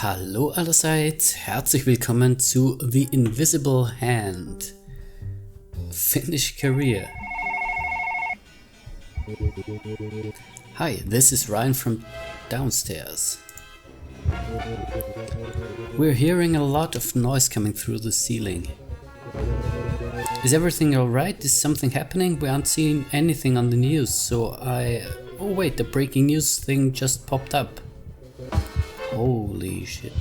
Hallo allerseits, herzlich willkommen zu The Invisible Hand. Finish career. Hi, this is Ryan from downstairs. We're hearing a lot of noise coming through the ceiling. Is everything alright? Is something happening? We aren't seeing anything on the news, so Oh wait, the breaking news thing just popped up. Holy shit.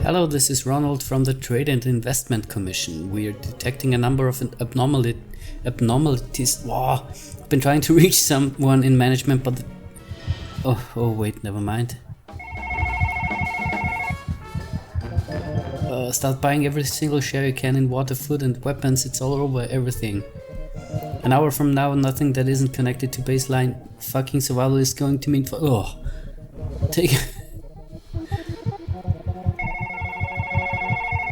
Hello, this is Ronald from the Trade and Investment Commission. We are detecting a number of abnormalities. Wow, I've been trying to reach someone in management, but oh wait, never mind. Start buying every single share you can in water, food and weapons. It's all over everything. An hour from now, nothing that isn't connected to baseline fucking survival is going to mean take.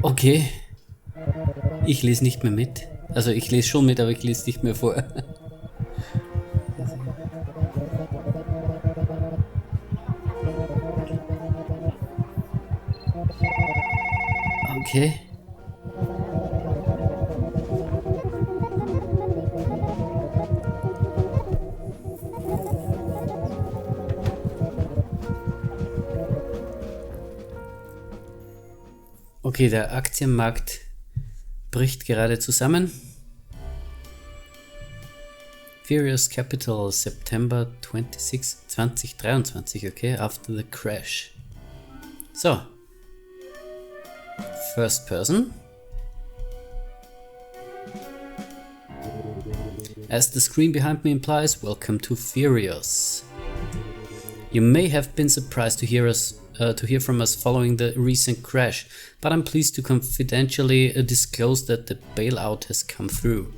Okay. Ich lese nicht mehr mit. Also ich lese schon mit, aber ich lese nicht mehr vor. Okay. Okay, der Aktienmarkt bricht gerade zusammen. Furious Capital, September 26, 2023, okay, after the crash. So. First person. As the screen behind me implies, welcome to Furious. You may have been surprised to hear from us following the recent crash, but I'm pleased to confidentially disclose that the bailout has come through.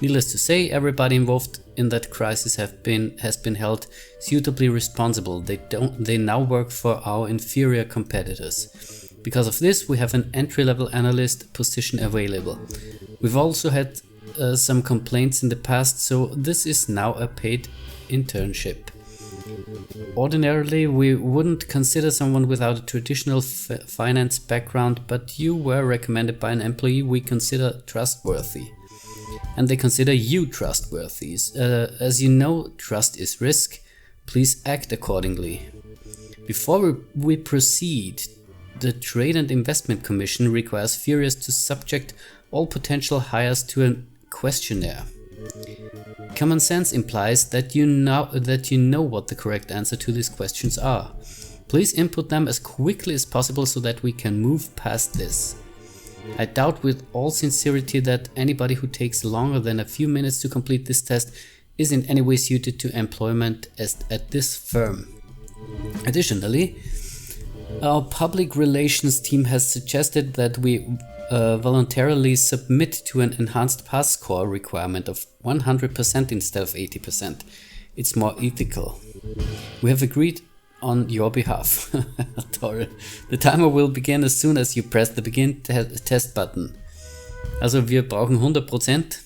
Needless to say, everybody involved in that crisis has been held suitably responsible. They now work for our inferior competitors. Because of this, we have an entry-level analyst position available. We've also had some complaints in the past, so this is now a paid internship. Ordinarily, we wouldn't consider someone without a traditional finance background, but you were recommended by an employee we consider trustworthy. And they consider you trustworthy. As you know, trust is risk. Please act accordingly. Before we proceed, the Trade and Investment Commission requires Furious to subject all potential hires to a questionnaire. Common sense implies that you know what the correct answer to these questions are. Please input them as quickly as possible so that we can move past this. I doubt with all sincerity that anybody who takes longer than a few minutes to complete this test is in any way suited to employment at this firm. Additionally, our public relations team has suggested that we voluntarily submit to an enhanced pass score requirement of 100% instead of 80%. It's more ethical. We have agreed on your behalf. The timer will begin as soon as you press the begin test button. Also wir brauchen 100%.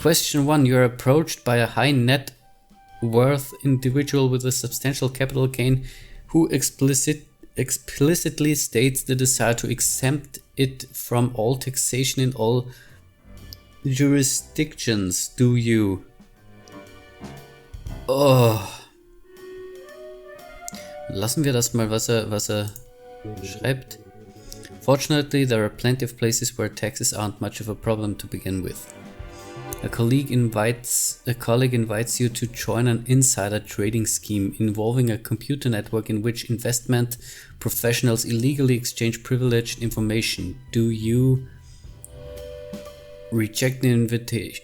Question 1. You are approached by a high net worth individual with a substantial capital gain who explicitly states the desire to exempt it from all taxation in all jurisdictions. Do you? Oh. Lassen wir das mal, was er schreibt. Fortunately, there are plenty of places where taxes aren't much of a problem to begin with. A colleague invites you to join an insider trading scheme involving a computer network in which investment professionals illegally exchange privileged information. Do you reject the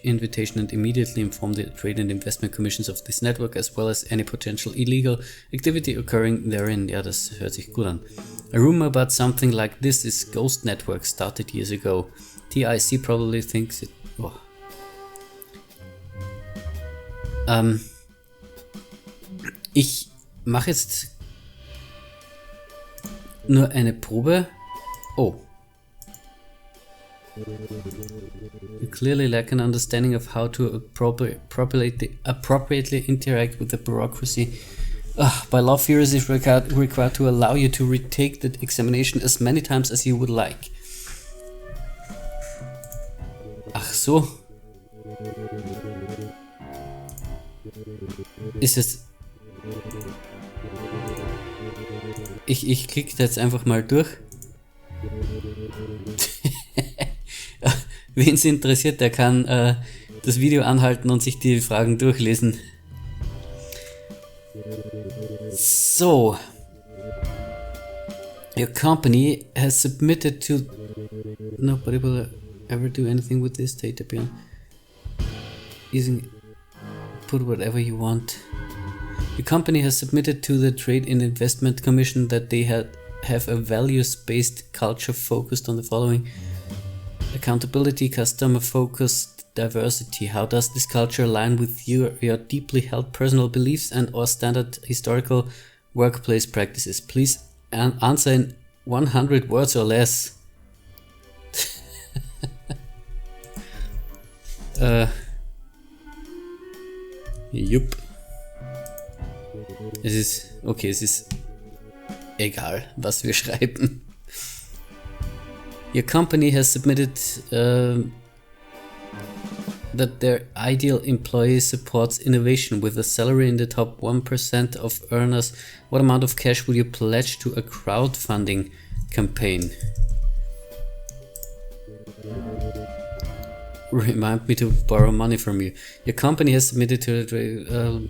invitation and immediately inform the Trade and Investment Commissions of this network as well as any potential illegal activity occurring therein? Ja, das hört sich gut an. A rumor about something like this is Ghost Network started years ago. TIC probably thinks it... Oh. Ich mache jetzt nur eine Probe. Oh. You clearly lack an understanding of how to appropriately interact with the bureaucracy. By law, Furious is required to allow you to retake the examination as many times as you would like. Ach so. Ist es... Ich klicke jetzt einfach mal durch. Wen es interessiert, der kann das Video anhalten und sich die Fragen durchlesen. So. Your company has submitted to... Nobody will ever do anything with this data beyond using... Put whatever you want. Your company has submitted to the Trade and Investment Commission that they have a values-based culture focused on the following: accountability, customer-focused, diversity. How does this culture align with your deeply held personal beliefs and or standard historical workplace practices? Please answer in 100 words or less. Jupp. Es ist egal, was wir schreiben. Your company has submitted that their ideal employee supports innovation with a salary in the top 1% of earners. What amount of cash will you pledge to a crowdfunding campaign? Remind me to borrow money from you. Your company has submitted to the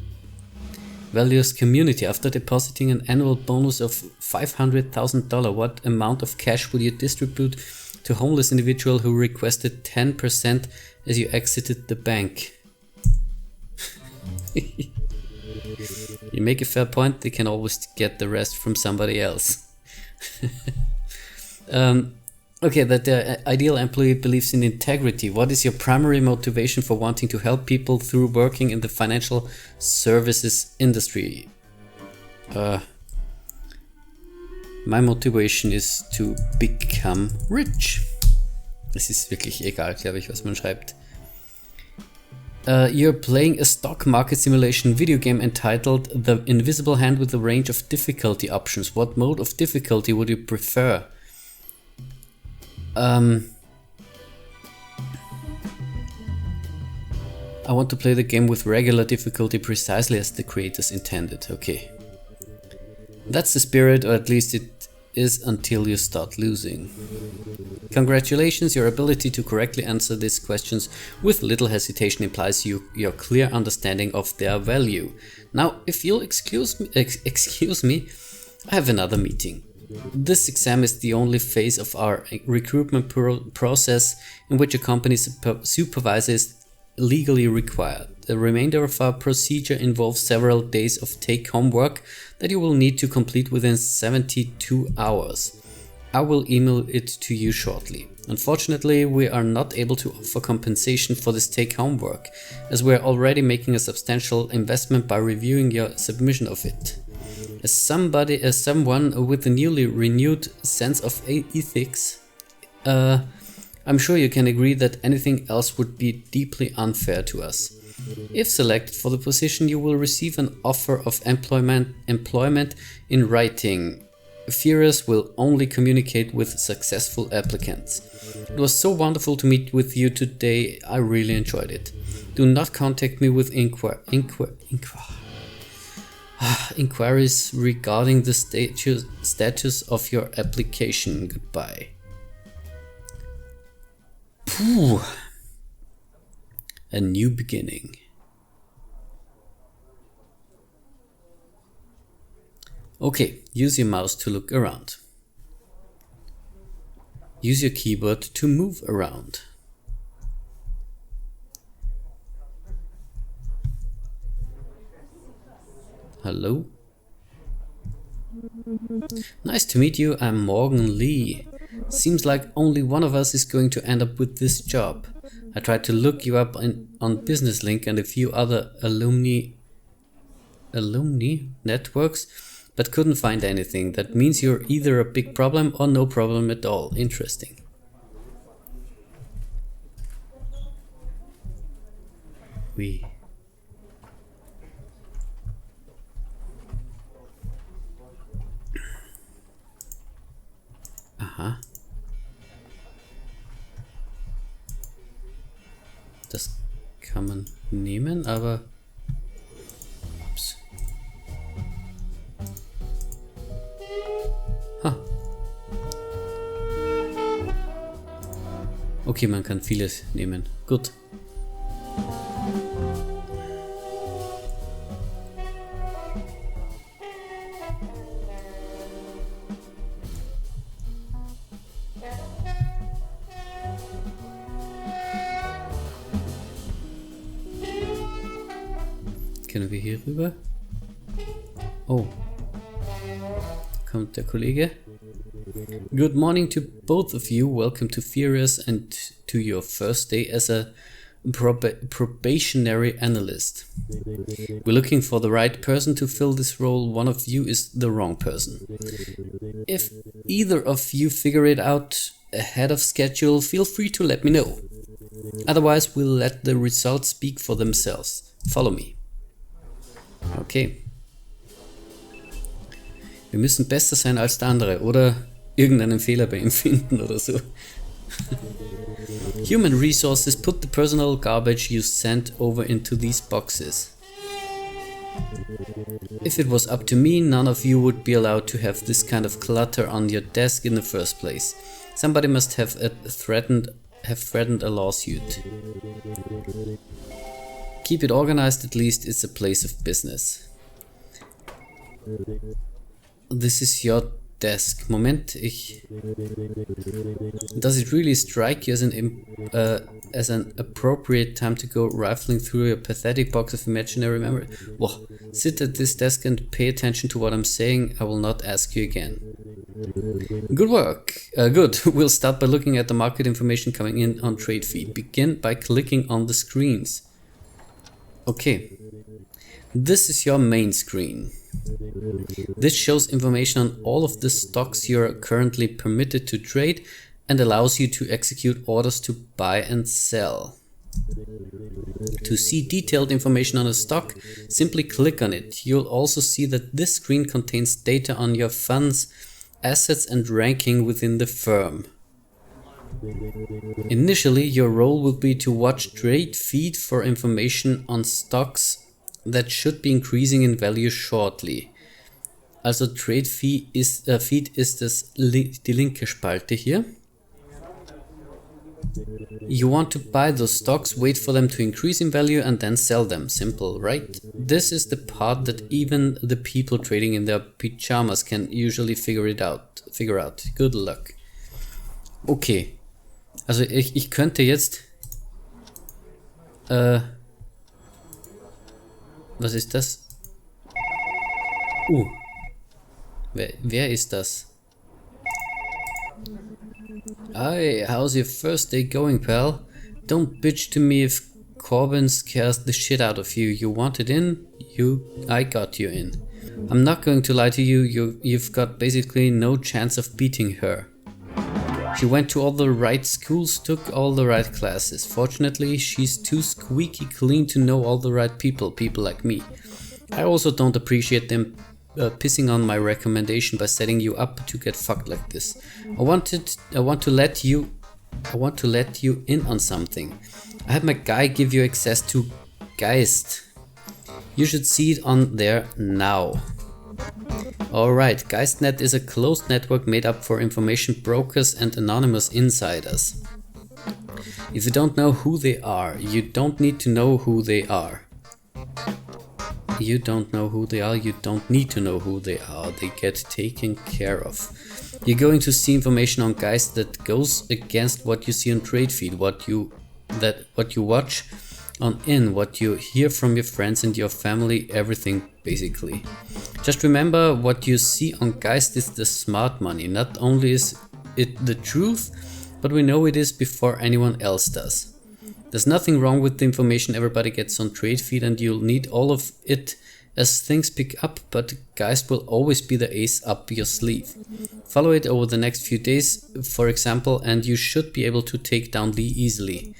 values community. After depositing an annual bonus of $500,000, what amount of cash will you distribute to homeless individual who requested 10% as you exited the bank? You make a fair point, they can always get the rest from somebody else. Okay, that the ideal employee believes in integrity. What is your primary motivation for wanting to help people through working in the financial services industry? My motivation is to become rich. Es ist wirklich egal, glaube ich, was man schreibt. You're playing a stock market simulation video game entitled The Invisible Hand with a range of difficulty options. What mode of difficulty would you prefer? I want to play the game with regular difficulty precisely as the creators intended. Okay. That's the spirit, or at least it is until you start losing. Congratulations, your ability to correctly answer these questions with little hesitation implies your clear understanding of their value. Now, if you'll excuse me, I have another meeting. This exam is the only phase of our recruitment process in which a company supervisor is legally required. The remainder of our procedure involves several days of take-home work that you will need to complete within 72 hours. I will email it to you shortly. Unfortunately, we are not able to offer compensation for this take-home work, as we are already making a substantial investment by reviewing your submission of it. As someone with a newly renewed sense of ethics, I'm sure you can agree that anything else would be deeply unfair to us. If selected for the position, you will receive an offer of employment in writing. Furious will only communicate with successful applicants. It was so wonderful to meet with you today. I really enjoyed it. Do not contact me with inquiries regarding the status of your application. Goodbye. Puh. A new beginning. Okay, use your mouse to look around. Use your keyboard to move around. Hello? Nice to meet you, I'm Morgan Lee. Seems like only one of us is going to end up with this job. I tried to look you up on BusinessLink and a few other alumni networks, but couldn't find anything. That means you're either a big problem or no problem at all. Interesting. Ui. Aha. Das kann man nehmen, aber... Ups. Ha. Okay, man kann vieles nehmen. Gut. Können wir hier rüber? Oh. Kommt der Kollege. Good morning to both of you. Welcome to Furious and to your first day as a probationary analyst. We're looking for the right person to fill this role. One of you is the wrong person. If either of you figure it out ahead of schedule, feel free to let me know. Otherwise, we'll let the results speak for themselves. Follow me. Okay. Wir müssen besser sein als der andere oder irgendeinen Fehler bei ihm finden oder so. Human resources, put the personal garbage you sent over into these boxes. If it was up to me, none of you would be allowed to have this kind of clutter on your desk in the first place. Somebody must have threatened a lawsuit. Keep it organized, at least it's a place of business. This is your desk. Moment, does it really strike you as an appropriate time to go rifling through your pathetic box of imaginary memory? Whoa. Sit at this desk and pay attention to what I'm saying. I will not ask you again. Good work. Good. We'll start by looking at the market information coming in on trade feed. Begin by clicking on the screens. Okay. This is your main screen. This shows information on all of the stocks you're currently permitted to trade and allows you to execute orders to buy and sell. To see detailed information on a stock, simply click on it. You'll also see that this screen contains data on your funds, assets and ranking within the firm. Initially, your role will be to watch trade feed for information on stocks that should be increasing in value shortly. Also Trade Feed ist die linke Spalte hier. You want to buy those stocks, wait for them to increase in value and then sell them. Simple, right? This is the part that even the people trading in their pajamas can usually figure out. Good luck. Okay. Also ich könnte jetzt was ist das? Wer ist das? Hi, how's your first day going, pal? Don't bitch to me if Corbin scares the shit out of you. You wanted in? I got you in. I'm not going to lie to you, you've got basically no chance of beating her. She went to all the right schools, took all the right classes. Fortunately, she's too squeaky clean to know all the right people like me. I also don't appreciate them pissing on my recommendation by setting you up to get fucked like this. I want to let you in on something. I had my guy give you access to Geist. You should see it on there now. Alright, GeistNet is a closed network made up for information brokers and anonymous insiders. If you don't know who they are, you don't need to know who they are. You don't know who they are, you don't need to know who they are. They get taken care of. You're going to see information on Geist that goes against what you see on trade feed, what you watch on in, what you hear from your friends and your family, everything basically. Just remember, what you see on Geist is the smart money. Not only is it the truth, but we know it is before anyone else does. There's nothing wrong with the information everybody gets on trade feed, and you'll need all of it as things pick up, but Geist will always be the ace up your sleeve. Follow it over the next few days, for example, and you should be able to take down Lee easily.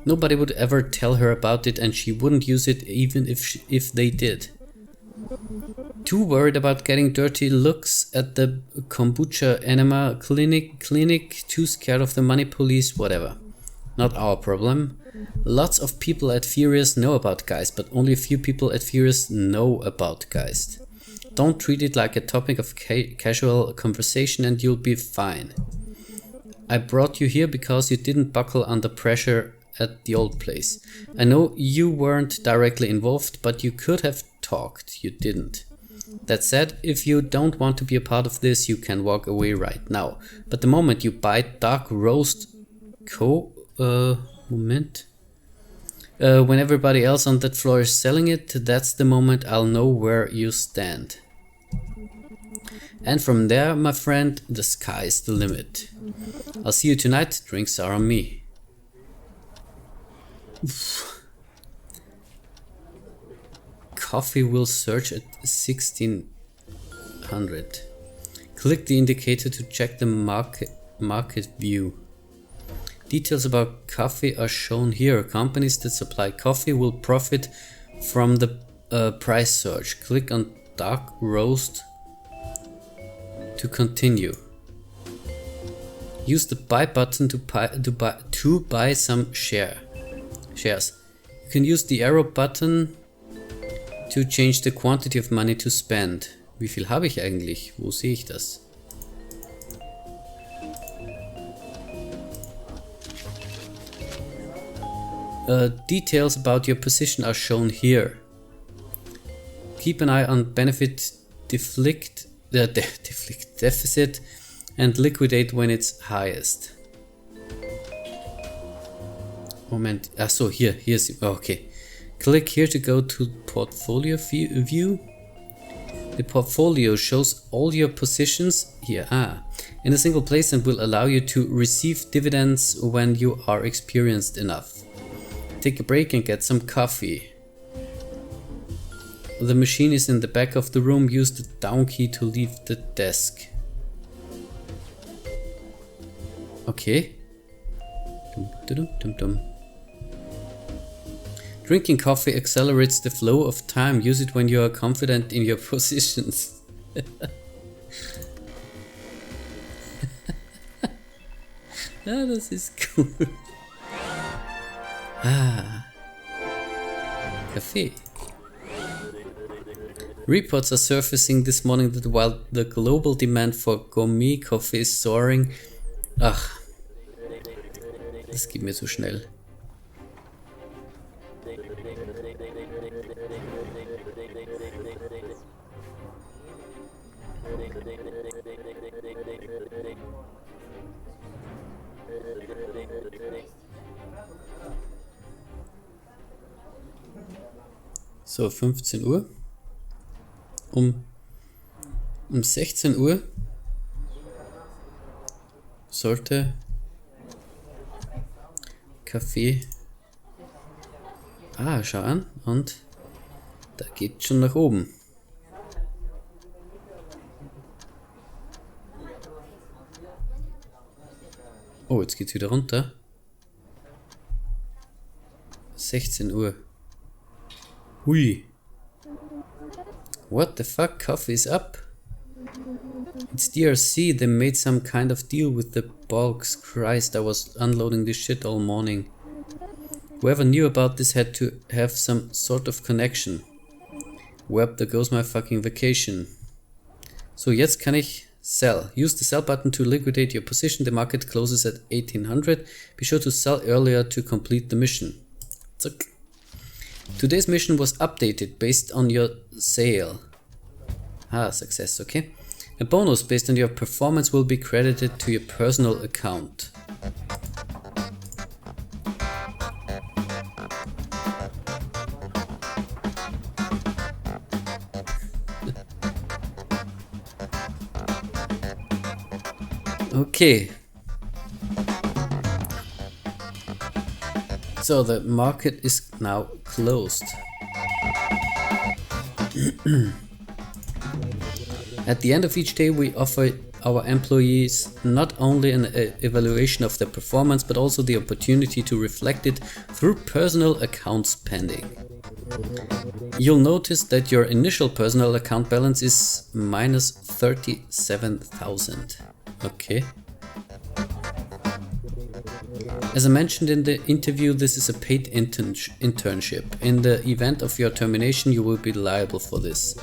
Nobody would ever tell her about it, and she wouldn't use it even if they did. Too worried about getting dirty looks at the kombucha enema clinic, too scared of the money police, whatever. Not our problem. Lots of people at Furious know about Geist, but only a few people at Furious know about Geist. Don't treat it like a topic of casual conversation and you'll be fine. I brought you here because you didn't buckle under pressure at the old place. I know you weren't directly involved, but you could have talked. You didn't. That said, if you don't want to be a part of this, you can walk away right now. But the moment you bite dark roast when everybody else on that floor is selling it, that's the moment I'll know where you stand. And from there, my friend, the sky's the limit. I'll see you tonight. Drinks are on me. Coffee will search at 1600. Click the indicator to check the market view. Details about coffee are shown here. Companies that supply coffee will profit from the price surge. Click on dark roast to continue. Use the buy button to buy some shares. You can use the arrow button to change the quantity of money to spend. Wie viel habe ich eigentlich? Wo sehe ich das? Details about your position are shown here. Keep an eye on benefit deficit and liquidate when it's highest. Moment. Achso, here's okay. Click here to go to portfolio view. The portfolio shows all your positions here in a single place and will allow you to receive dividends when you are experienced enough. Take a break and get some coffee. The machine is in the back of the room. Use the down key to leave the desk. Okay. Drinking coffee accelerates the flow of time. Use it when you are confident in your positions. Das ist cool. Kaffee. Reports are surfacing this morning that while the global demand for gourmet coffee is soaring... Ach, das geht mir zu schnell. So, 15 Uhr. Um 16 Uhr sollte Kaffee... schau an. Und da geht schon nach oben. Oh, jetzt geht's wieder runter. 16 Uhr. Hui. What the fuck? Coffee is up? It's DRC. They made some kind of deal with the bulks. Christ, I was unloading this shit all morning. Whoever knew about this had to have some sort of connection. Web, there goes my fucking vacation. So, jetzt kann ich sell. Use the sell button to liquidate your position. The market closes at 1800. Be sure to sell earlier to complete the mission. Zuck. Today's mission was updated based on your sale. Success, okay. A bonus based on your performance will be credited to your personal account. Okay. So the market is now closed. At the end of each day we offer our employees not only an evaluation of their performance, but also the opportunity to reflect it through personal account spending. You'll notice that your initial personal account balance is minus 37,000. Okay. As I mentioned in the interview, this is a paid internship. In the event of your termination, you will be liable for this.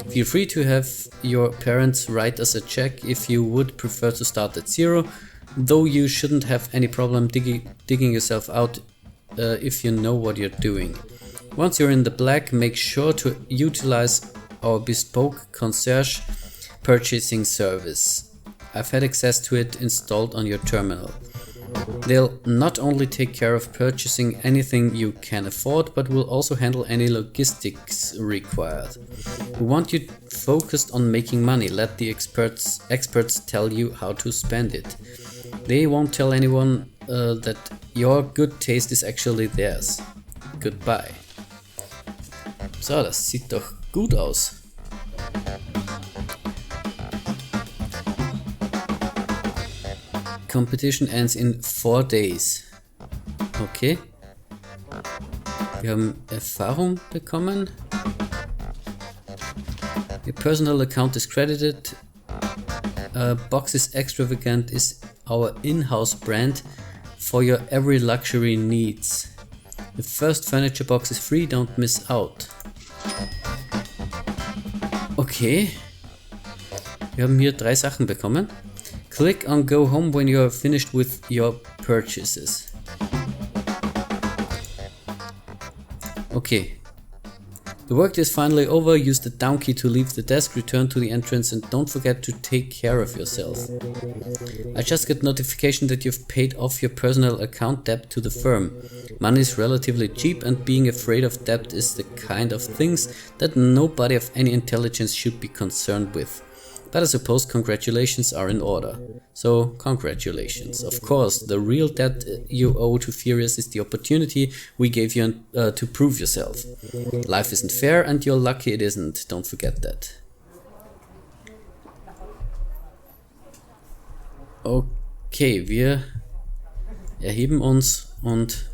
Feel free to have your parents write us a check if you would prefer to start at zero, though you shouldn't have any problem digging yourself out if you know what you're doing. Once you're in the black, make sure to utilize our bespoke concierge purchasing service. I've had access to it installed on your terminal. They'll not only take care of purchasing anything you can afford, but will also handle any logistics required. We want you focused on making money. Let the experts tell you how to spend it. They won't tell anyone that your good taste is actually theirs. Goodbye. So, das sieht doch gut aus. Competition ends in 4 days. Okay. Wir haben Erfahrung bekommen. Your personal account is credited. Boxes Extravagant is our in-house brand for your every luxury needs. The first furniture box is free, don't miss out. Okay. Wir haben hier 3 Sachen bekommen. Click on Go Home when you are finished with your purchases. Okay. The work is finally over. Use the down key to leave the desk, return to the entrance, and don't forget to take care of yourself. I just got notification that you've paid off your personal account debt to the firm. Money is relatively cheap, and being afraid of debt is the kind of things that nobody of any intelligence should be concerned with. But I suppose congratulations are in order. So, congratulations. Of course, the real debt you owe to Furious is the opportunity we gave you to prove yourself. Life isn't fair and you're lucky it isn't. Don't forget that. Okay, wir erheben uns und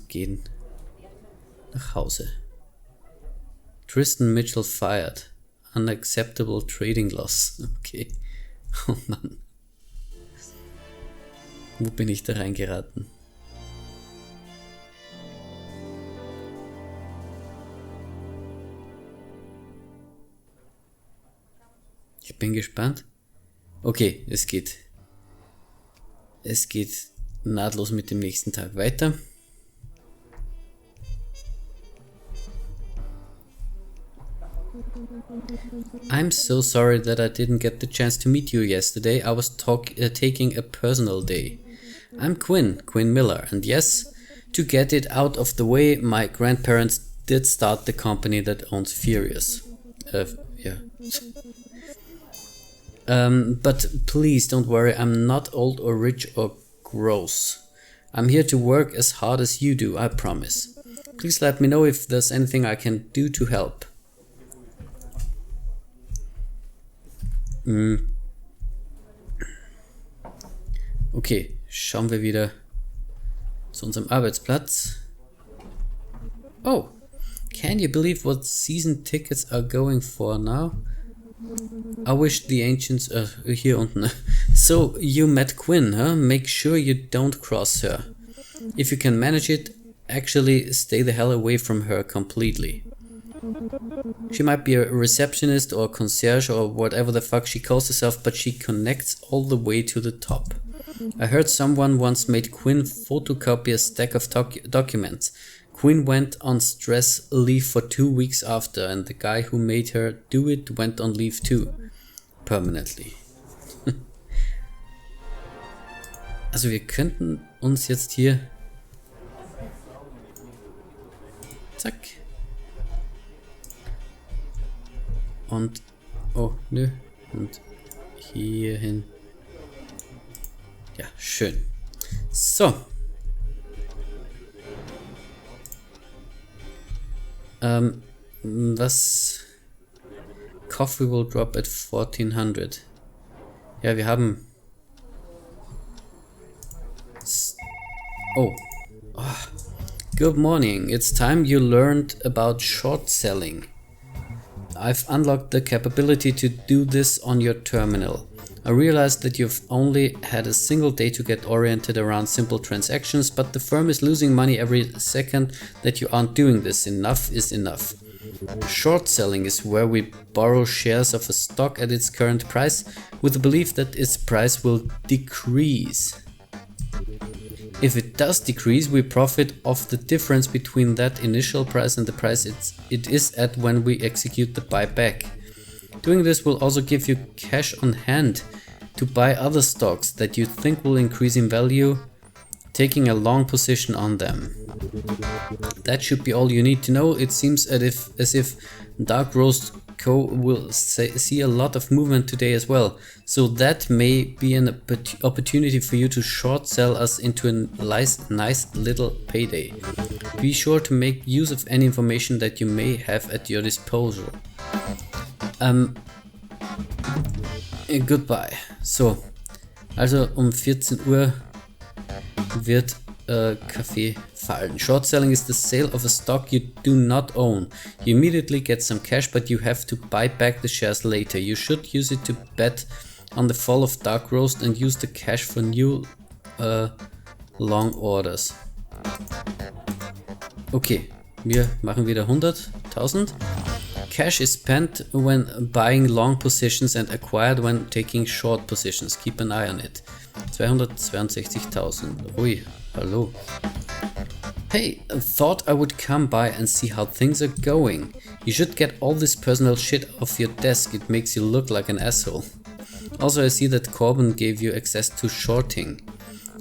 gehen nach Hause. Tristan Mitchell fired. Unacceptable trading loss. Okay. Oh Mann. Wo bin ich da reingeraten? Ich bin gespannt. Okay, es geht nahtlos mit dem nächsten Tag weiter. I'm so sorry that I didn't get the chance to meet you yesterday. I was taking a personal day. I'm Quinn Miller, and yes, to get it out of the way, my grandparents did start the company that owns Furious. Yeah. But please don't worry, I'm not old or rich or gross. I'm here to work as hard as you do, I promise. Please let me know if there's anything I can do to help. Okay, schauen wir wieder zu unserem Arbeitsplatz. Oh, can you believe what season tickets are going for now? I wish the ancients hier unten. So you met Quinn, huh? Make sure you don't cross her. If you can manage it, actually stay the hell away from her completely. She might be a receptionist or concierge or whatever the fuck she calls herself, but she connects all the way to the top. I heard someone once made Quinn photocopy a stack of documents. Quinn went on stress leave for 2 weeks after, and the guy who made her do it went on leave too. Permanently. Also wir könnten uns jetzt hier... Zack. Und... Oh, nö. Und hier hin. Ja, schön. So. Was coffee will drop at 1400. Ja, wir haben... Oh. Good morning. It's time you learned about short selling. I've unlocked the capability to do this on your terminal. I realized that you've only had a single day to get oriented around simple transactions, but the firm is losing money every second that you aren't doing this. Enough is enough. Short selling is where we borrow shares of a stock at its current price with the belief that its price will decrease. If it does decrease, we profit off the difference between that initial price and the price it is at when we execute the buyback. Doing this will also give you cash on hand to buy other stocks that you think will increase in value, taking a long position on them. That should be all you need to know. It seems as if Dark Roast Co. will see a lot of movement today as well, so that may be an opportunity for you to short sell us into a nice little payday. Be sure to make use of any information that you may have at your disposal. Goodbye. So, also 14 Uhr wird Kaffee fallen. Short selling is the sale of a stock you do not own. You immediately get some cash, but you have to buy back the shares later. You should use it to bet on the fall of Dark Roast and use the cash for new long orders. Okay, wir machen wieder 100.000. Cash is spent when buying long positions and acquired when taking short positions. Keep an eye on it. 262.000. Ui, hallo. Hey, I thought I would come by and see how things are going. You should get all this personal shit off your desk. It makes you look like an asshole. Also, I see that Corbin gave you access to shorting.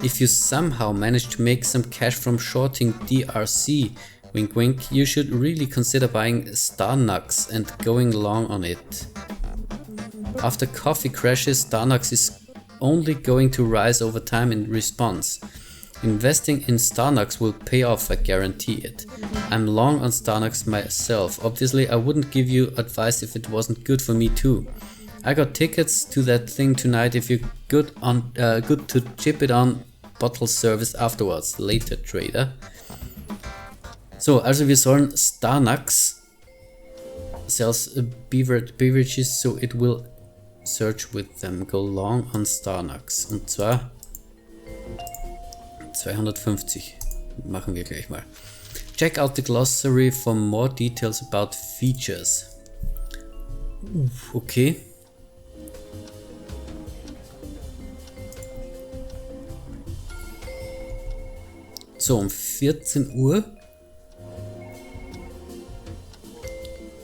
If you somehow manage to make some cash from shorting DRC, wink wink, you should really consider buying Starnux and going long on it. After coffee crashes, Starnux is only going to rise over time in response. Investing in Starnux will pay off, I guarantee it. I'm long on Starnux myself. Obviously, I wouldn't give you advice if it wasn't good for me too. I got tickets to that thing tonight if you're good to chip it on bottle service afterwards. Later, trader. So, also wir sollen Starnux sells beverages, so it will search with them. Go long on Starnux. Und zwar 250. Machen wir gleich mal. Check out the glossary for more details about features. Okay. So, um 14 Uhr.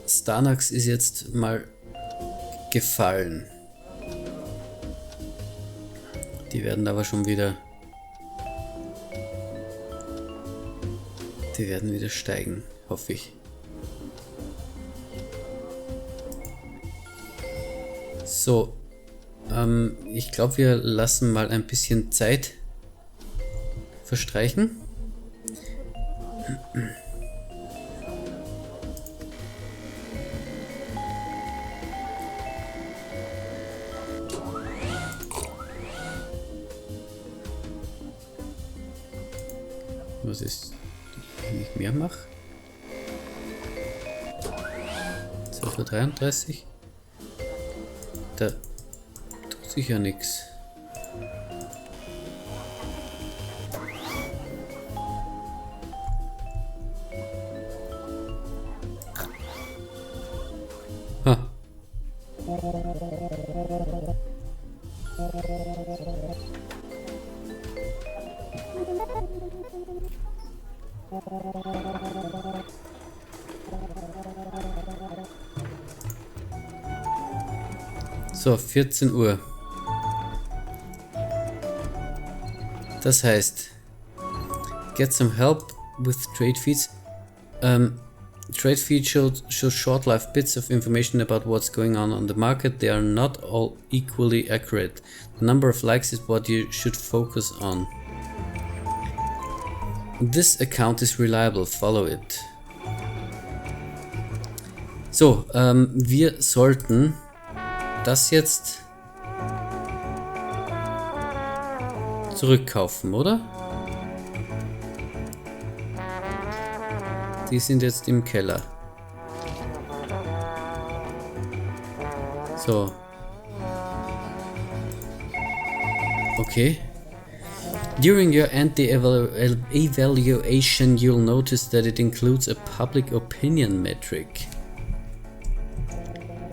Starnux ist jetzt mal gefallen. Die werden aber schon wieder... Die werden wieder steigen, hoffe ich. So, ich glaube, wir lassen mal ein bisschen Zeit verstreichen. Was ist, wenn ich mehr mache? 12:33 Uhr. Da tut sich ja nichts. Ha. So, 14 Uhr. Das heißt, get some help with trade feeds. Trade feeds show short life bits of information about what's going on the market. They are not all equally accurate. The number of likes is what you should focus on. This account is reliable, follow it. So, wir sollten das jetzt zurückkaufen, oder? Die sind jetzt im Keller. So. Okay. During your evaluation, you'll notice that it includes a public opinion metric.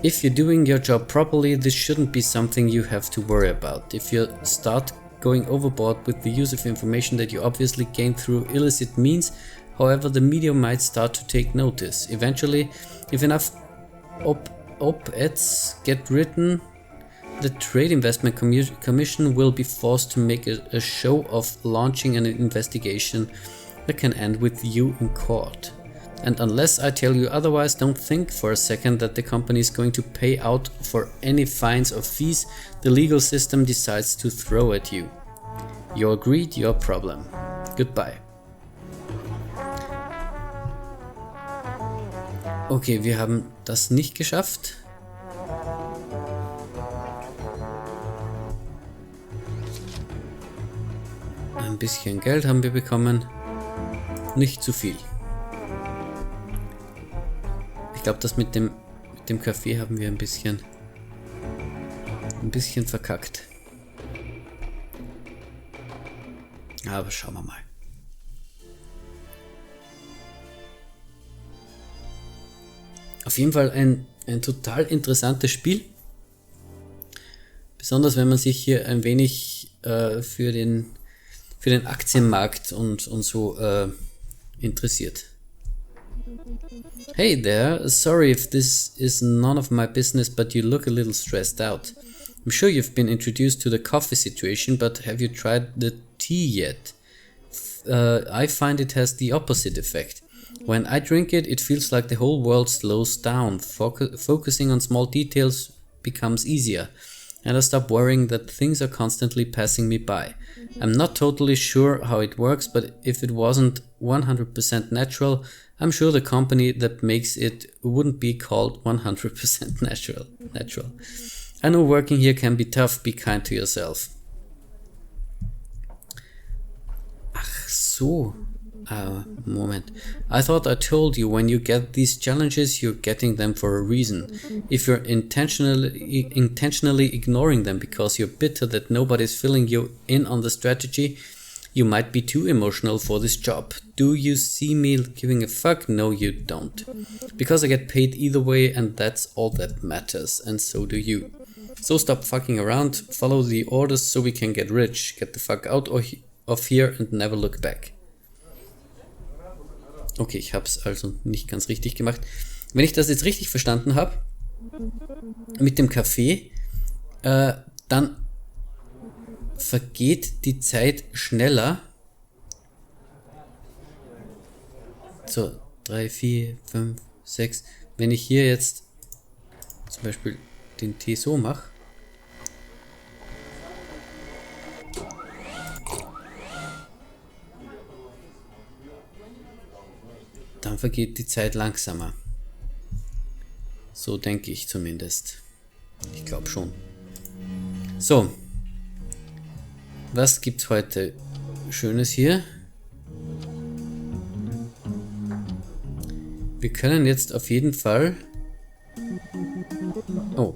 If you're doing your job properly, this shouldn't be something you have to worry about. If you start going overboard with the use of information that you obviously gained through illicit means, however, the media might start to take notice. Eventually, if enough op-eds get written, the Trade Investment Commission will be forced to make a show of launching an investigation that can end with you in court. And unless I tell you otherwise, don't think for a second that the company is going to pay out for any fines or fees the legal system decides to throw at you. Your greed, your problem. Goodbye. Okay, wir haben das nicht geschafft. Ein bisschen Geld haben wir bekommen. Nicht zu viel. Ich glaube, das mit dem Kaffee haben wir ein bisschen verkackt. Aber schauen wir mal. Auf jeden Fall ein total interessantes Spiel. Besonders wenn man sich hier ein wenig für den Aktienmarkt und so interessiert. Hey there, sorry if this is none of my business, but you look a little stressed out. I'm sure you've been introduced to the coffee situation, but have you tried the tea yet? I find it has the opposite effect. When I drink it, it feels like the whole world slows down. Focusing on small details becomes easier, and I stop worrying that things are constantly passing me by. I'm not totally sure how it works, but if it wasn't 100% natural, I'm sure the company that makes it wouldn't be called 100% natural. I know working here can be tough, be kind to yourself. Ach so. Moment. I thought I told you when you get these challenges, you're getting them for a reason. If you're intentionally ignoring them because you're bitter that nobody's filling you in on the strategy, you might be too emotional for this job. Do you see me giving a fuck? No, you don't. Because I get paid either way, and that's all that matters, and so do you. So stop fucking around, follow the orders so we can get rich, get the fuck out of here and never look back. Okay, ich habe es also nicht ganz richtig gemacht. Wenn ich das jetzt richtig verstanden habe, mit dem Kaffee, dann vergeht die Zeit schneller. So, 3, 4, 5, 6. Wenn ich hier jetzt zum Beispiel den Tee so mache, dann vergeht die Zeit langsamer. So denke ich zumindest. Ich glaube schon. So. Was gibt's heute Schönes hier? Wir können jetzt auf jeden Fall... Oh.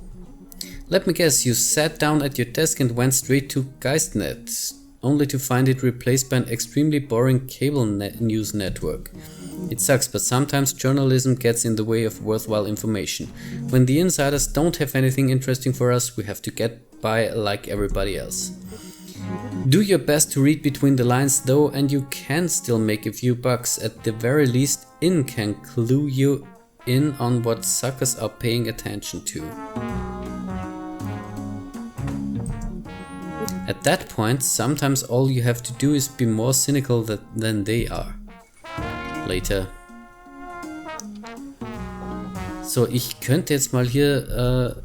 Let me guess, you sat down at your desk and went straight to Geistnet, only to find it replaced by an extremely boring cable news network. It sucks, but sometimes journalism gets in the way of worthwhile information. When the insiders don't have anything interesting for us, we have to get by like everybody else. Do your best to read between the lines though, and you can still make a few bucks. At the very least, IN can clue you in on what suckers are paying attention to. At that point, sometimes all you have to do is be more cynical than they are. Later. So, ich könnte jetzt mal hier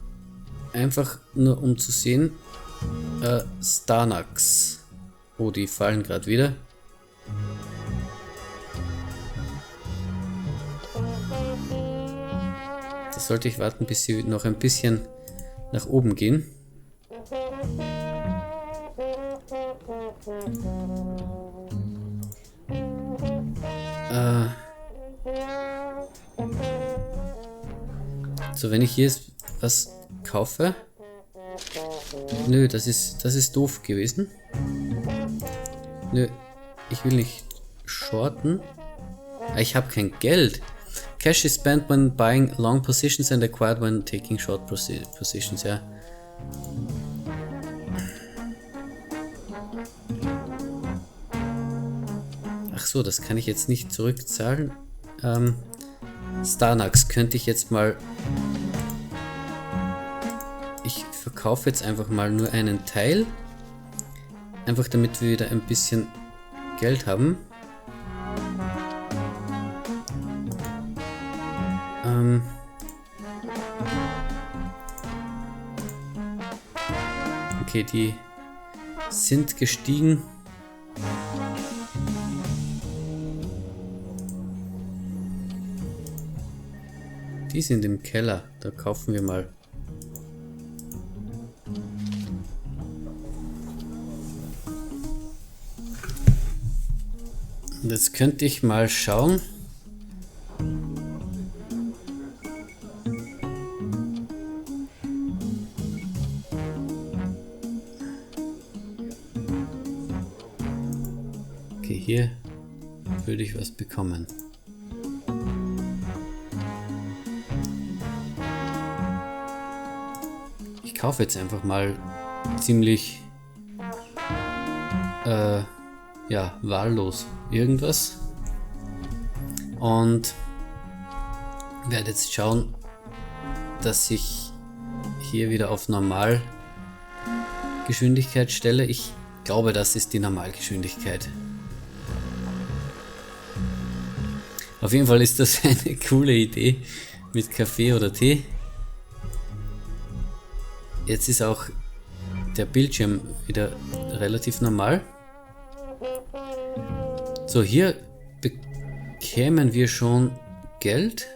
einfach nur um zu sehen, Starnax. Oh, die fallen gerade wieder. sollte ich warten, bis sie noch ein bisschen nach oben gehen. So, wenn ich hier jetzt was kaufe. Nö, das ist doof gewesen. Nö, ich will nicht shorten. Ich habe kein Geld. Cash is spent when buying long positions and acquired when taking short positions, ja. Ach so, das kann ich jetzt nicht zurückzahlen. Starnax könnte ich jetzt mal... Ich verkaufe jetzt einfach mal nur einen Teil. Einfach damit wir wieder ein bisschen Geld haben. Okay, die sind gestiegen. Die sind im Keller. Da kaufen wir mal. Und jetzt könnte ich mal schauen. Okay, hier würde ich was bekommen. Ich kaufe jetzt einfach mal ziemlich ja, wahllos irgendwas und werde jetzt schauen, dass ich hier wieder auf Normalgeschwindigkeit stelle. Ich glaube, das ist die Normalgeschwindigkeit. Auf jeden Fall ist das eine coole Idee mit Kaffee oder Tee. Jetzt ist auch der Bildschirm wieder relativ normal. So, hier bekämen wir schon Geld.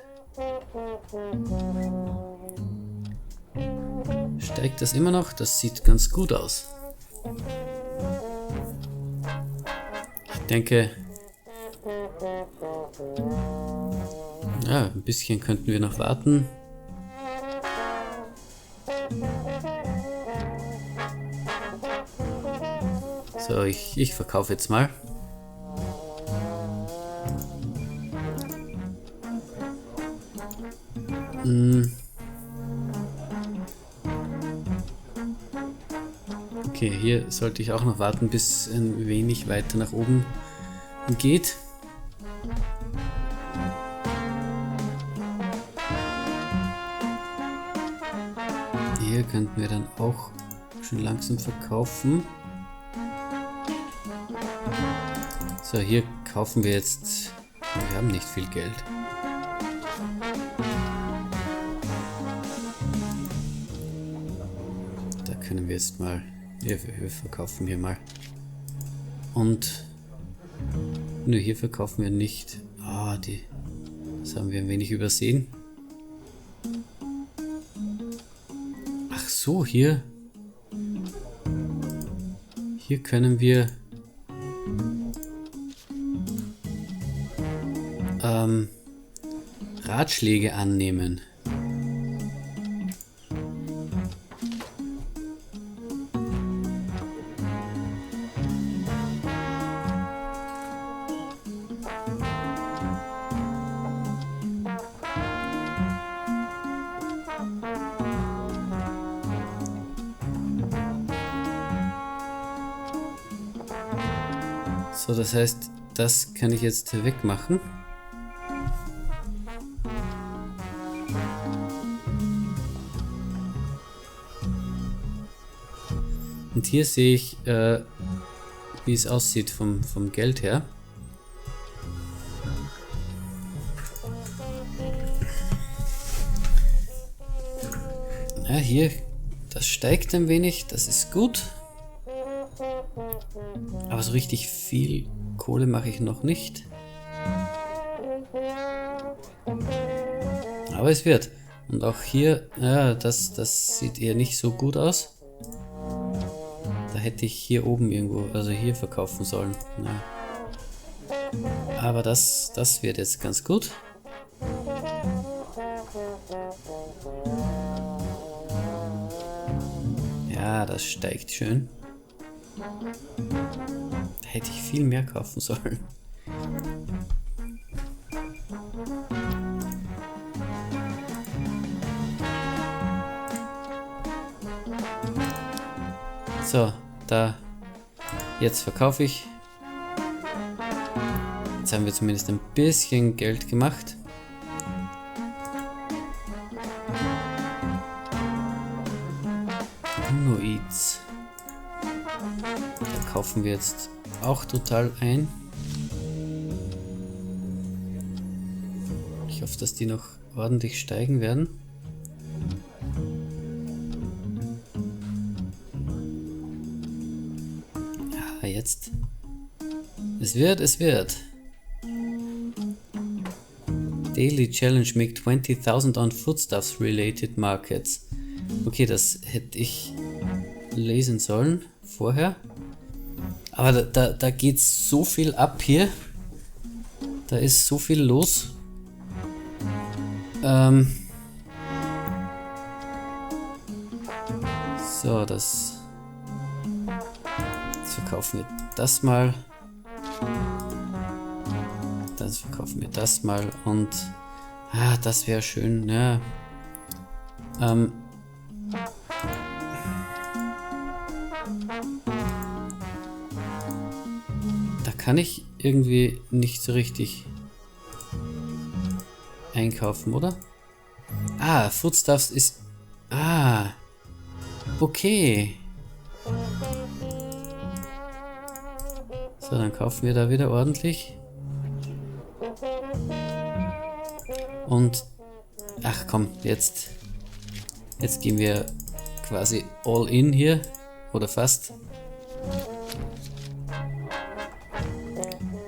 Steigt das immer noch? Das sieht ganz gut aus. Ich denke, ja, ein bisschen könnten wir noch warten. So, ich verkaufe jetzt mal. Okay, hier sollte ich auch noch warten, bis ein wenig weiter nach oben geht. Hier könnten wir dann auch schon langsam verkaufen. So, hier kaufen wir jetzt... Wir haben nicht viel Geld. Da können wir jetzt mal... Wir verkaufen hier mal. Und... Nö, hier verkaufen wir nicht. Das haben wir ein wenig übersehen. Ach so, hier... Hier können wir... Ratschläge annehmen. So, das heißt, das kann ich jetzt wegmachen. Und hier sehe ich, wie es aussieht vom Geld her. Ja, hier, das steigt ein wenig, das ist gut. Aber so richtig viel Kohle mache ich noch nicht. Aber es wird. Und auch hier, ja, das sieht eher nicht so gut aus. Da hätte ich hier oben irgendwo, also hier verkaufen sollen. Ja. Aber das wird jetzt ganz gut. Ja, das steigt schön. Da hätte ich viel mehr kaufen sollen. So, da. Jetzt verkaufe ich. Jetzt haben wir zumindest ein bisschen Geld gemacht. Humanoids. Da kaufen wir jetzt auch total ein. Ich hoffe, dass die noch ordentlich steigen werden. Ja, jetzt. Es wird. Daily Challenge, make 20.000 on foodstuffs related markets. Okay, das hätte ich lesen sollen vorher. Aber da geht so viel ab hier. Da ist so viel los. So, das. Jetzt verkaufen wir das mal. Dann verkaufen wir das mal und. Das wäre schön, ja. Da kann ich irgendwie nicht so richtig einkaufen, oder? Foodstuffs ist... okay. So, dann kaufen wir da wieder ordentlich. Und... Ach komm, jetzt gehen wir quasi all in hier. Oder fast.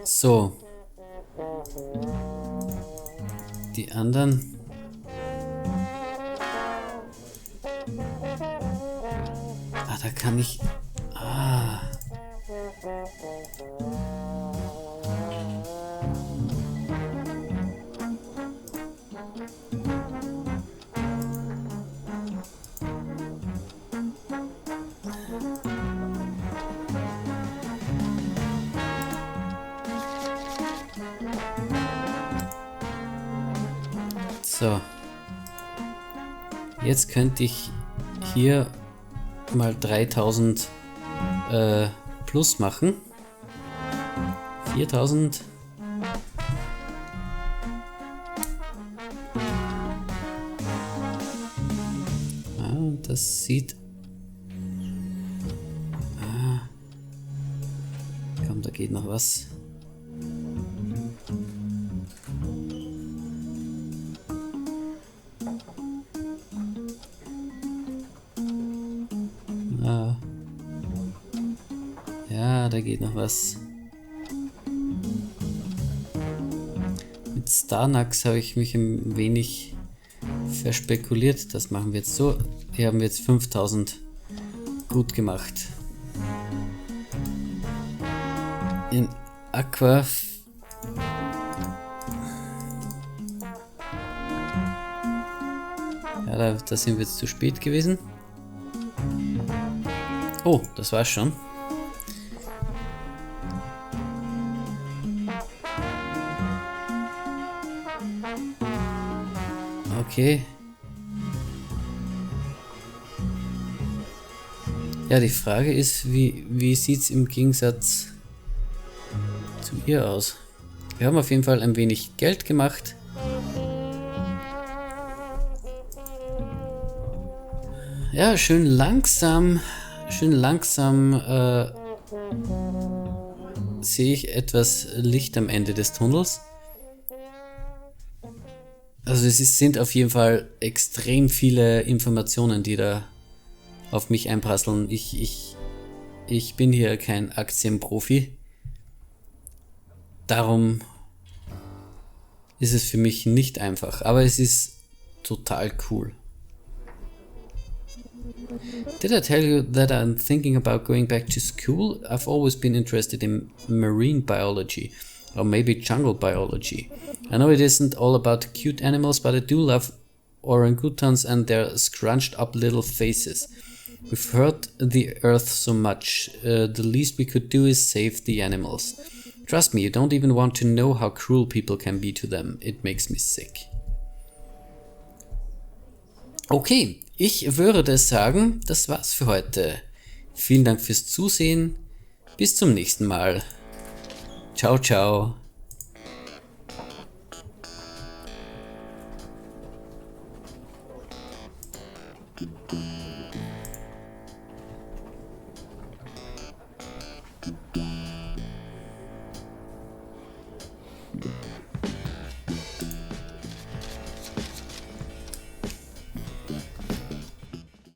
So. Die anderen. Da kann ich... So, jetzt könnte ich hier mal 3000 plus machen. 4000. Das sieht... Komm, da geht noch was. Ja, da geht noch was. Mit Starnax habe ich mich ein wenig verspekuliert. Das machen wir jetzt so. Hier haben wir jetzt 5000 gut gemacht. In Aqua... Ja, da sind wir jetzt zu spät gewesen. Oh, das war's schon. Okay. Ja, die Frage ist, wie sieht es im Gegensatz zu ihr aus? Wir haben auf jeden Fall ein wenig Geld gemacht. Ja, schön langsam sehe ich etwas Licht am Ende des Tunnels. Also sind auf jeden Fall extrem viele Informationen, die da auf mich einprasseln. Ich bin hier kein Aktienprofi. Darum ist es für mich nicht einfach. Aber es ist total cool. Did I tell you that I'm thinking about going back to school? I've always been interested in marine biology, or maybe jungle biology. I know it isn't all about cute animals, but I do love orangutans and their scrunched up little faces. We've hurt the earth so much, the least we could do is save the animals. Trust me, you don't even want to know how cruel people can be to them. It makes me sick. Okay, ich würde sagen, das war's für heute. Vielen Dank fürs Zusehen. Bis zum nächsten Mal. Ciao, ciao.